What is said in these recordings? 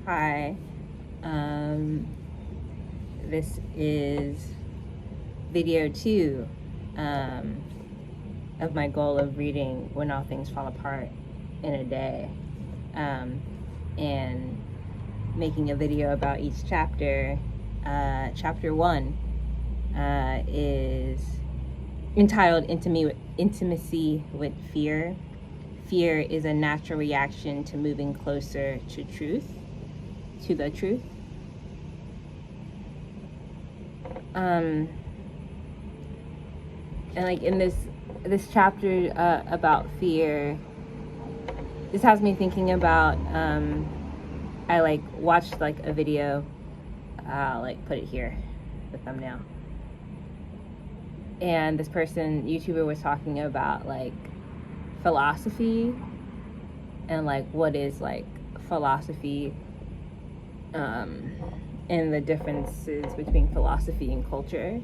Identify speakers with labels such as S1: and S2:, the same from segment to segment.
S1: Hi. This is video 2 of my goal of reading When All Things Fall Apart in a day, and making a video about each chapter. Chapter 1 is entitled Intimacy with Fear. Fear is a natural reaction to moving closer to the truth. And like in this chapter about fear, this has me thinking about, I like watched like a video, I'll like put it here, the thumbnail. And this YouTuber was talking about like philosophy and like what is like philosophy, and the differences between philosophy and culture.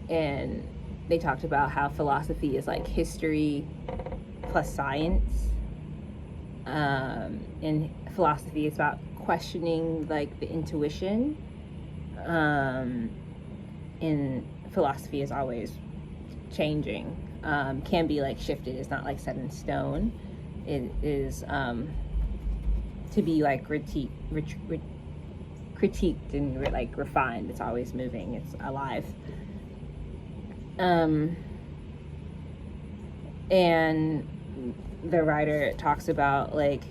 S1: And they talked about how philosophy is like history plus science, and philosophy is about questioning like the intuition, and philosophy is always changing, can be like shifted. It's not like set in stone. It is to be like critiqued and like refined. It's always moving. It's alive. And the writer talks about like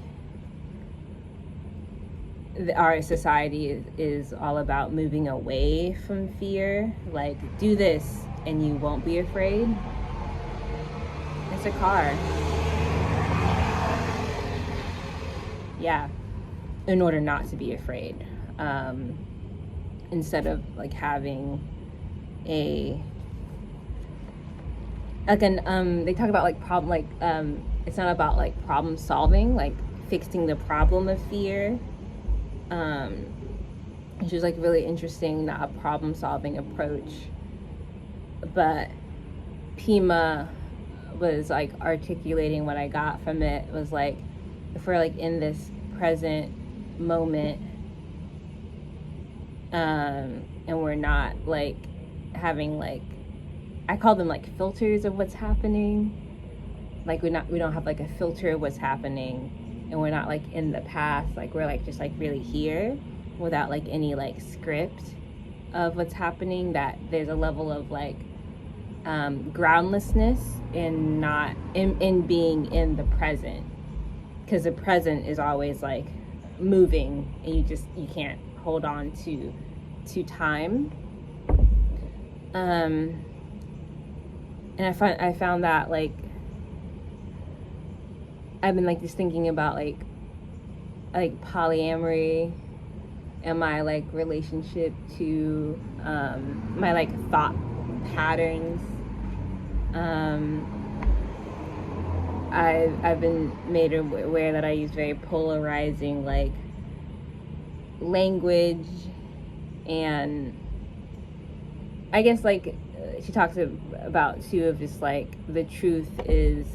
S1: our society is all about moving away from fear. Like, do this and you won't be afraid. It's a car. Yeah, in order not to be afraid. Instead of like having they talk about like it's not about like problem solving, like fixing the problem of fear, which is like really interesting, not a problem solving approach. But Pema was like articulating what I got from it was like, if we're like in this present moment, and we're not like having like, I call them like filters of what's happening. Like we don't have like a filter of what's happening, and we're not like in the past, like we're like just like really here without like any like script of what's happening, that there's a level of like groundlessness in not in being in the present, because the present is always like moving and you can't hold on to time. And I found that like I've been like just thinking about like polyamory and my like relationship to my like thought patterns. I've been made aware that I use very polarizing like language, and I guess like she talks about too of just like the truth is,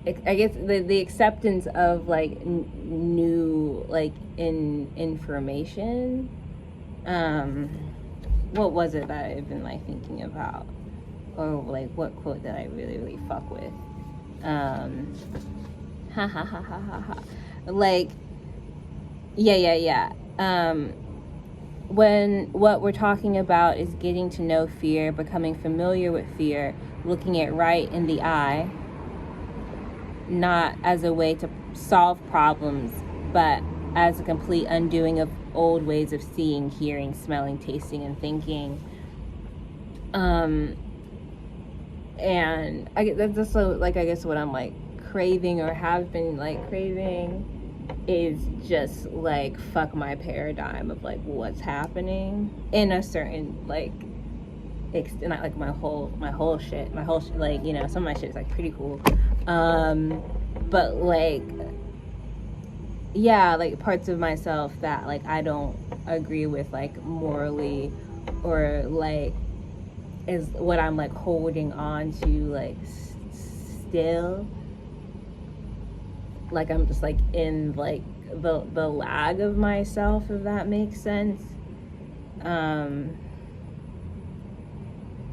S1: I guess the acceptance of like new like information. What was it that I've been like thinking about, or like what quote that I really fuck with? Like yeah. When what we're talking about is getting to know fear, becoming familiar with fear, looking it right in the eye, not as a way to solve problems, but as a complete undoing of old ways of seeing, hearing, smelling, tasting, and thinking. And I guess that's also like, I guess what I'm like craving, or have been like craving, is just like fuck my paradigm of like what's happening in a certain like not like my whole shit, like, you know, some of my shit is like pretty cool, but like yeah, like parts of myself that like I don't agree with like morally, or like is what I'm like holding on to like still. like I'm just like in like the lag of myself, if that makes sense.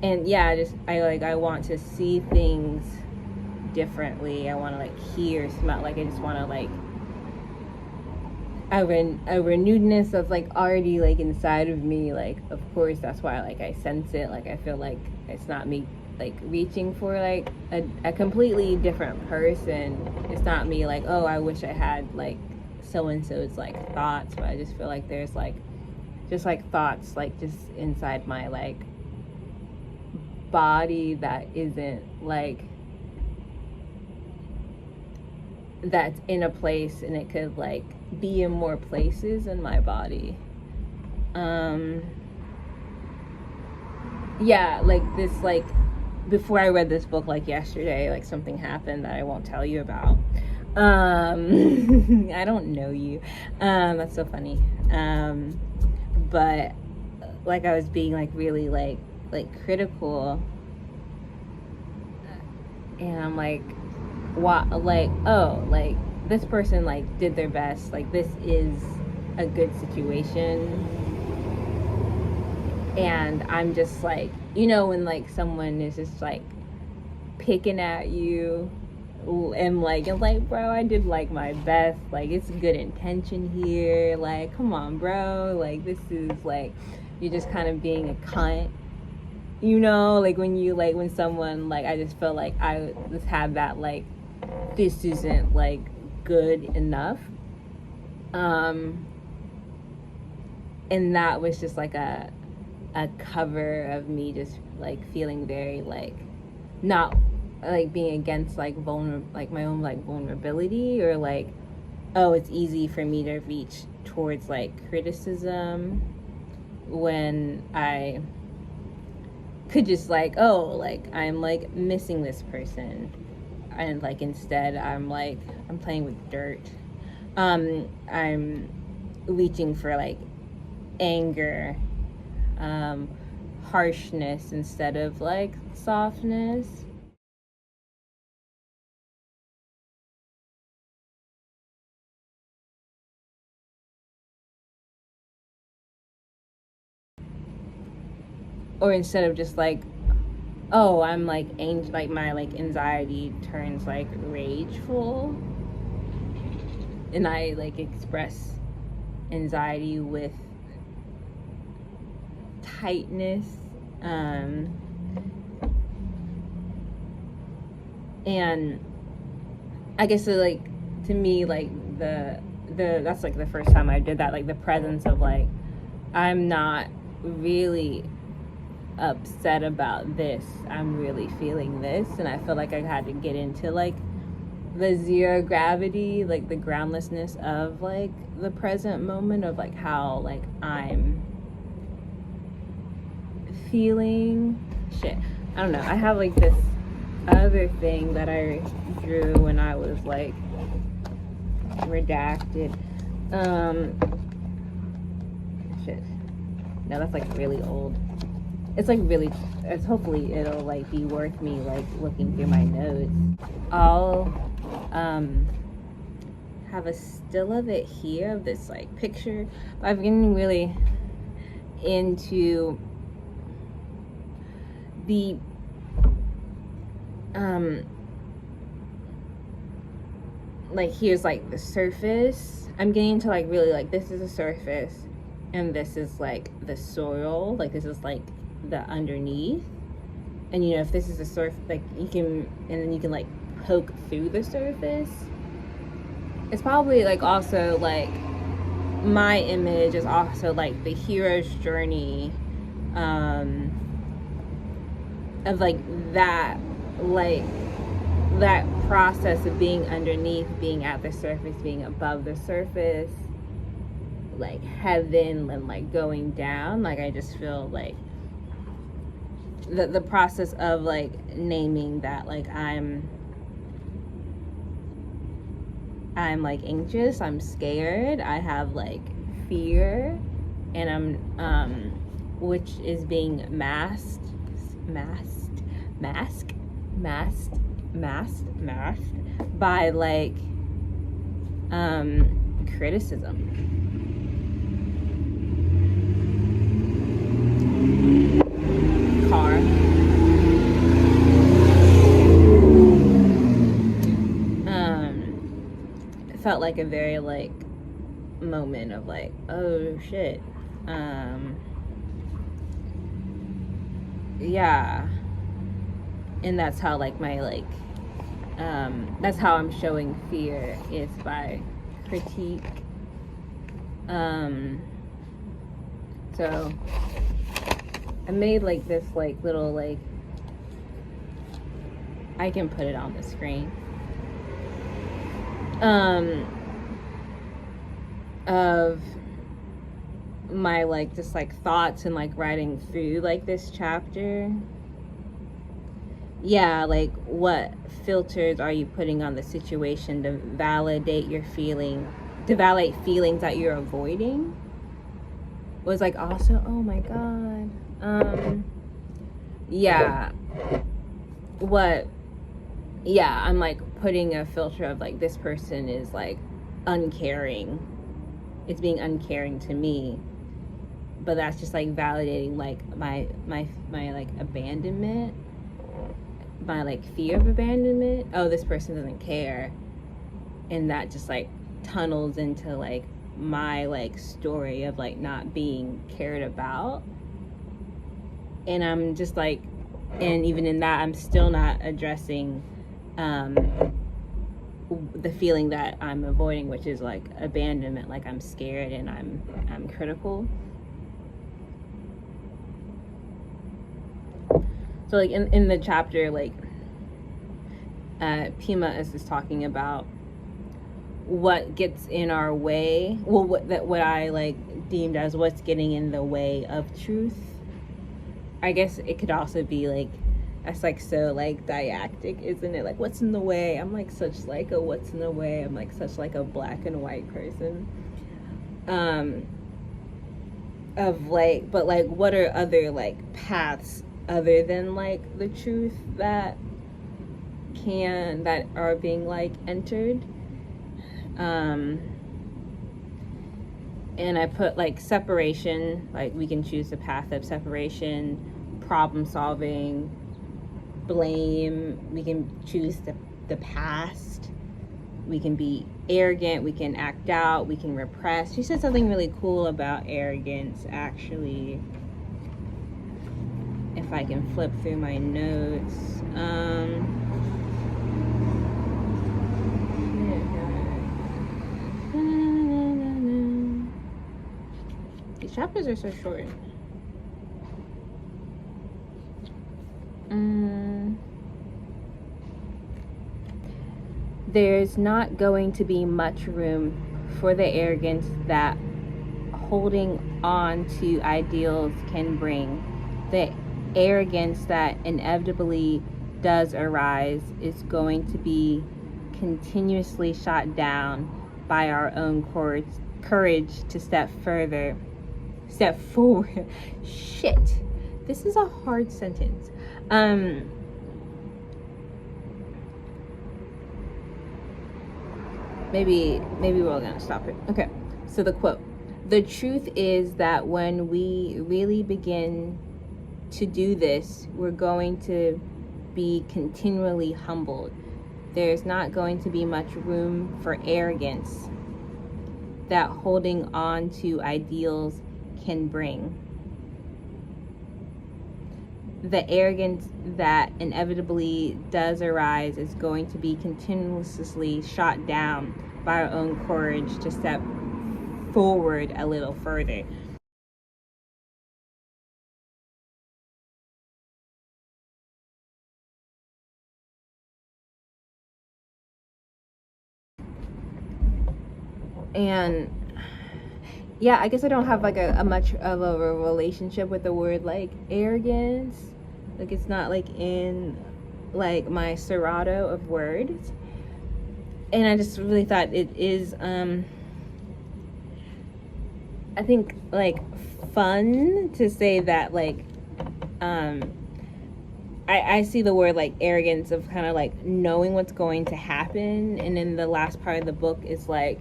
S1: And yeah, I want to see things differently. I want to like hear, smell, like I just want to like a renewedness of like already like inside of me. Like, of course, that's why like I sense it. Like I feel like it's not me like reaching for like a completely different person. It's not me like, oh, I wish I had like so and so's like thoughts, but I just feel like there's like just like thoughts like just inside my like body that isn't like, that's in a place, and it could like be in more places in my body. Yeah, like this, like before I read this book like yesterday, like something happened that I won't tell you about. I don't know you. That's so funny. But like I was being like really like critical, and I'm like, what, like, oh, like this person like did their best, like this is a good situation, and I'm just like, you know, when like someone is just like picking at you, and like bro, I did like my best, like it's good intention here, like come on bro, like this is like, you're just kind of being a cunt, you know, like when you like when someone like, I just feel like I just had that like, this isn't like good enough, and that was just like a cover of me just like feeling very like not like being against like like my own like vulnerability, or like, oh, it's easy for me to reach towards like criticism when I could just like, oh, like I'm like missing this person, and like instead I'm like, I'm playing with dirt. I'm reaching for like anger, harshness instead of like softness. Or instead of just like, oh, I'm like like my like anxiety turns like rageful, and I like express anxiety with tightness, and I guess so, like to me like the that's like the first time I did that, like the presence of like, I'm not really upset about this, I'm really feeling this, and I feel like I had to get into like the zero gravity, like the groundlessness of like the present moment of like how like I'm feeling. Shit, I don't know, I have like this other thing that I drew when I was like redacted. Shit, no, that's like really old. It's like really, it's hopefully it'll like be worth me like looking through my notes. I'll have a still of it here, of this like picture. I've been really into the like here's like the surface. I'm getting to like really like, this is the surface, and this is like the soil, like this is like the underneath, and you know, if this is a surface, like you can, and then you can like poke through the surface. It's probably like also like my image is also like the hero's journey, of like that process of being underneath, being at the surface, being above the surface, like heaven, and like going down. Like I just feel like the process of like naming that, like I'm like anxious, I'm scared, I have like fear, and I'm which is being masked by like criticism. Car. It felt like a very like moment of like, oh shit. Yeah. And that's how like my like that's how I'm showing fear, is by critique. So I made like this like little like, I can put it on the screen, of my like just like thoughts and like writing through like this chapter. Yeah, like what filters are you putting on the situation to validate your feeling, to validate feelings that you're avoiding? Was like also, oh my god. Yeah. What, yeah, I'm like putting a filter of like, this person is like uncaring. It's being uncaring to me. But that's just like validating like my like abandonment, my like fear of abandonment. Oh, this person doesn't care. And that just like tunnels into like my like story of like not being cared about. And I'm just like, and even in that, I'm still not addressing the feeling that I'm avoiding, which is like abandonment. Like I'm scared and I'm critical. So like in the chapter, like Pema is just talking about what gets in our way. Well, what I like deemed as what's getting in the way of truth. I guess it could also be like, that's like so like didactic, isn't it? Like, what's in the way? I'm like such like a what's in the way. I'm like such like a black and white person. Of like, but like, what are other like paths other than like the truth that are being like entered? And I put like separation, like we can choose the path of separation, problem solving, blame, we can choose the past, we can be arrogant, we can act out, we can repress. She said something really cool about arrogance, actually, if I can flip through my notes. These chapters are so short. There's not going to be much room for the arrogance that holding on to ideals can bring. The arrogance that inevitably does arise is going to be continuously shot down by our own courage to step forward. Shit, this is a hard sentence. Maybe we're gonna stop it. Okay, so the quote: the truth is that when we really begin to do this, we're going to be continually humbled. There's not going to be much room for arrogance that holding on to ideals can bring. The arrogance that inevitably does arise is going to be continuously shot down by our own courage to step forward a little further. And yeah, I guess I don't have like a much of a relationship with the word like arrogance. Like it's not like in like my Serato of words. And I just really thought it is I think like fun to say that like I see the word like arrogance of kind of like knowing what's going to happen. And in the last part of the book is like,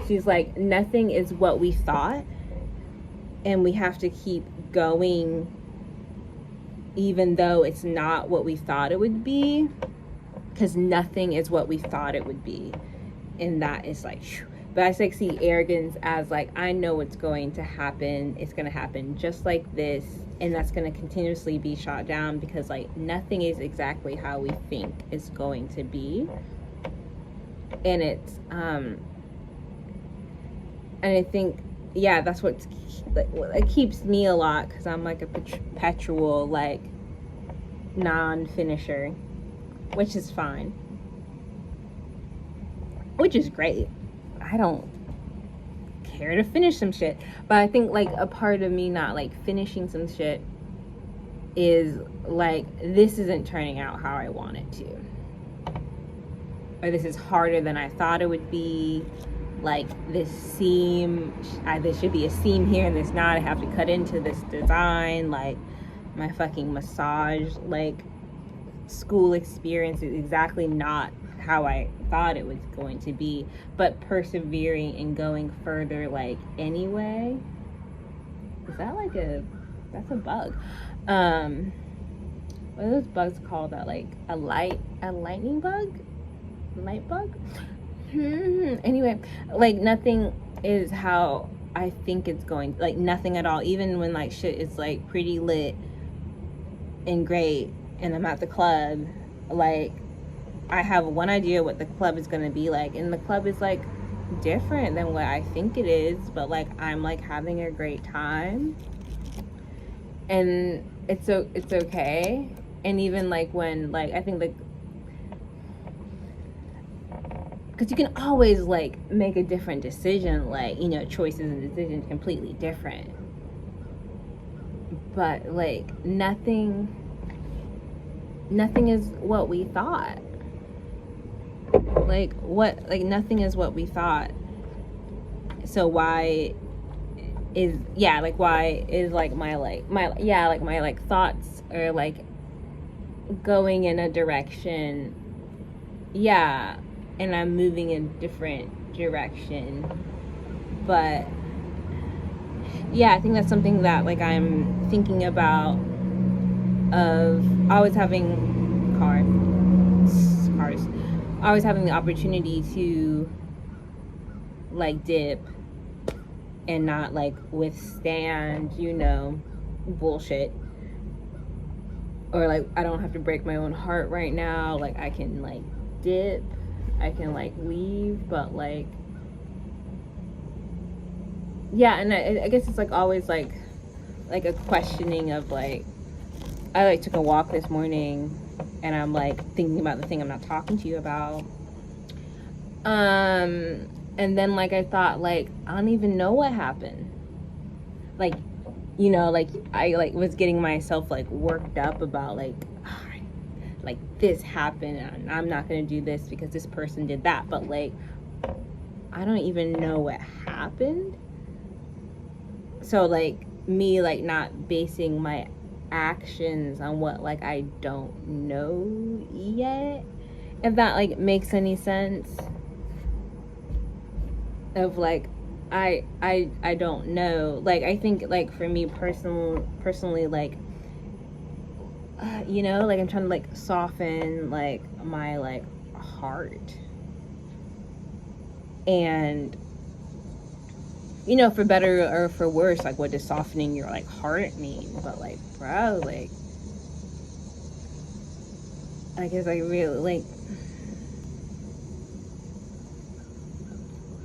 S1: she's like, nothing is what we thought, and we have to keep going even though it's not what we thought it would be, because nothing is what we thought it would be. And that is like, but I like see arrogance as like, I know what's going to happen, it's going to happen just like this, and that's going to continuously be shot down, because like nothing is exactly how we think it's going to be. And it's and I think, yeah, that's what's like, it keeps me a lot, because I'm like a perpetual like non-finisher, which is fine, which is great. I don't care to finish some shit, but I think like a part of me not like finishing some shit is like, this isn't turning out how I want it to, or this is harder than I thought it would be. Like this seam, there should be a seam here and there's not. I have to cut into this design. Like my fucking massage like school experience is exactly not how I thought it was going to be, but persevering and going further like anyway. Is that like that's a bug? What are those bugs called? That like a lightning bug? Light bug? Anyway, like nothing is how I think it's going, like nothing at all. Even when like shit is like pretty lit and great and I'm at the club, like I have one idea what the club is gonna be like, and the club is like different than what I think it is, but like I'm like having a great time, and it's okay. And even like when like I think like, because you can always like make a different decision, like, you know, choices and decisions completely different, but like nothing is what we thought. Like what, like nothing is what we thought. So why is like my thoughts are like going in a direction, yeah, and I'm moving in a different direction. But yeah, I think that's something that like I'm thinking about, of always having always having the opportunity to like dip and not like withstand, you know, bullshit, or like I don't have to break my own heart right now. Like I can like dip, I can like leave, but like, yeah. And I guess it's like always like a questioning of like, I like took a walk this morning and I'm like thinking about the thing I'm not talking to you about, and then like I thought like I don't even know what happened, like, you know, like I like was getting myself like worked up about like this happened and I'm not gonna do this because this person did that, but like I don't even know what happened. So like me like not basing my actions on what like I don't know yet, if that like makes any sense, of like I don't know. Like I think like for me personally like you know, like I'm trying to like soften like my like heart, and you know, for better or for worse, like what does softening your like heart mean? But like, bro, like I guess I really like,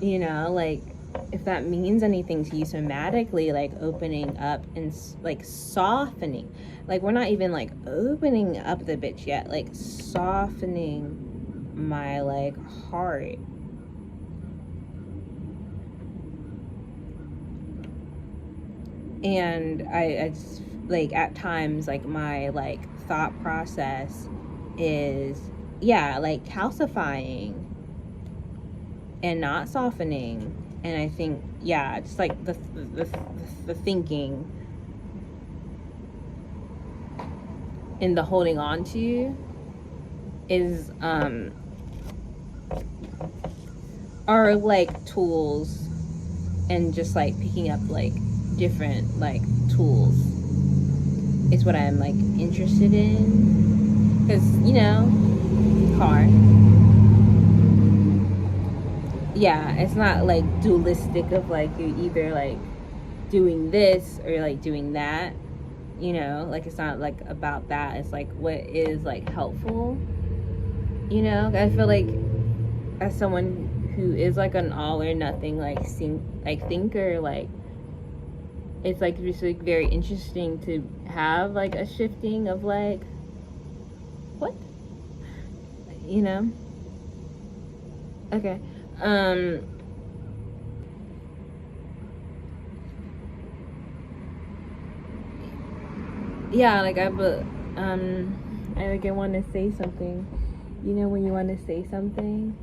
S1: you know, like if that means anything to you somatically, like opening up and like softening, like we're not even like opening up the bitch yet, like softening my like heart. And I just like at times like my like thought process is, yeah, like calcifying and not softening. And I think, yeah, just like the thinking in the holding on to is are like tools, and just like picking up like different like tools is what I'm like interested in, because you know, car, yeah, it's not like dualistic of like you're either like doing this or like doing that, you know, like it's not like about that. It's like what is like helpful, you know. I feel like as someone who is like an all or nothing like thinker, like it's like just like very interesting to have like a shifting of like what, you know. Okay. Yeah, like I like I want to say something, you know, when you want to say something,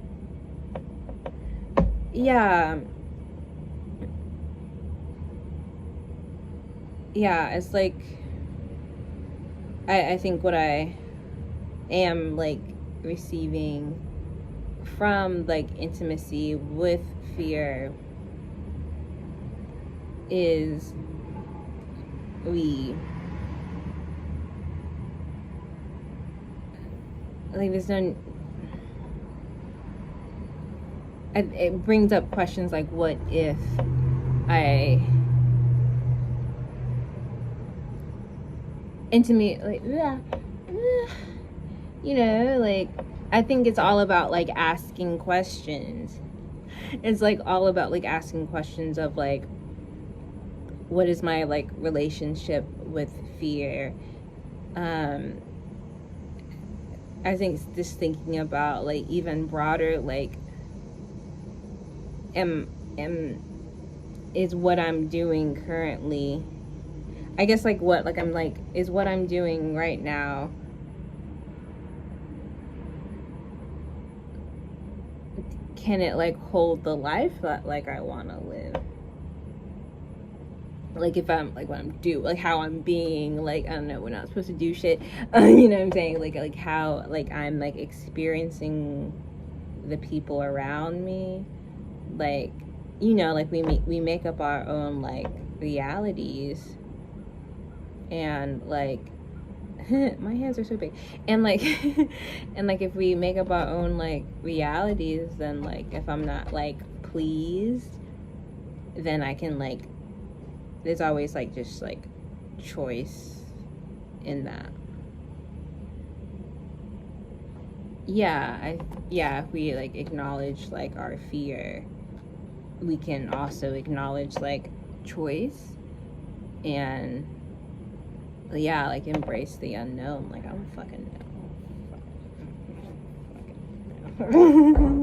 S1: yeah, it's like I think what I am like receiving from like intimacy with fear is like there's no, it brings up questions like, what if I intimate, like, you know, like I think it's all about like asking questions. It's like all about like asking questions of like, what is my like relationship with fear? I think just thinking about like even broader, like is what I'm doing currently, I guess, like what, like I'm like, is what I'm doing right now, can it like hold the life that like I want to live? Like if I'm like what I'm doing, like how I'm being, like I don't know, we're not supposed to do shit, you know what I'm saying, like how like I'm like experiencing the people around me, like, you know, like we make up our own like realities, and like my hands are so big, and like and like if we make up our own like realities, then like if I'm not like pleased, then I can like, there's always like just like choice in that. If we like acknowledge like our fear, we can also acknowledge like choice, and like embrace the unknown. Like I don't fucking know.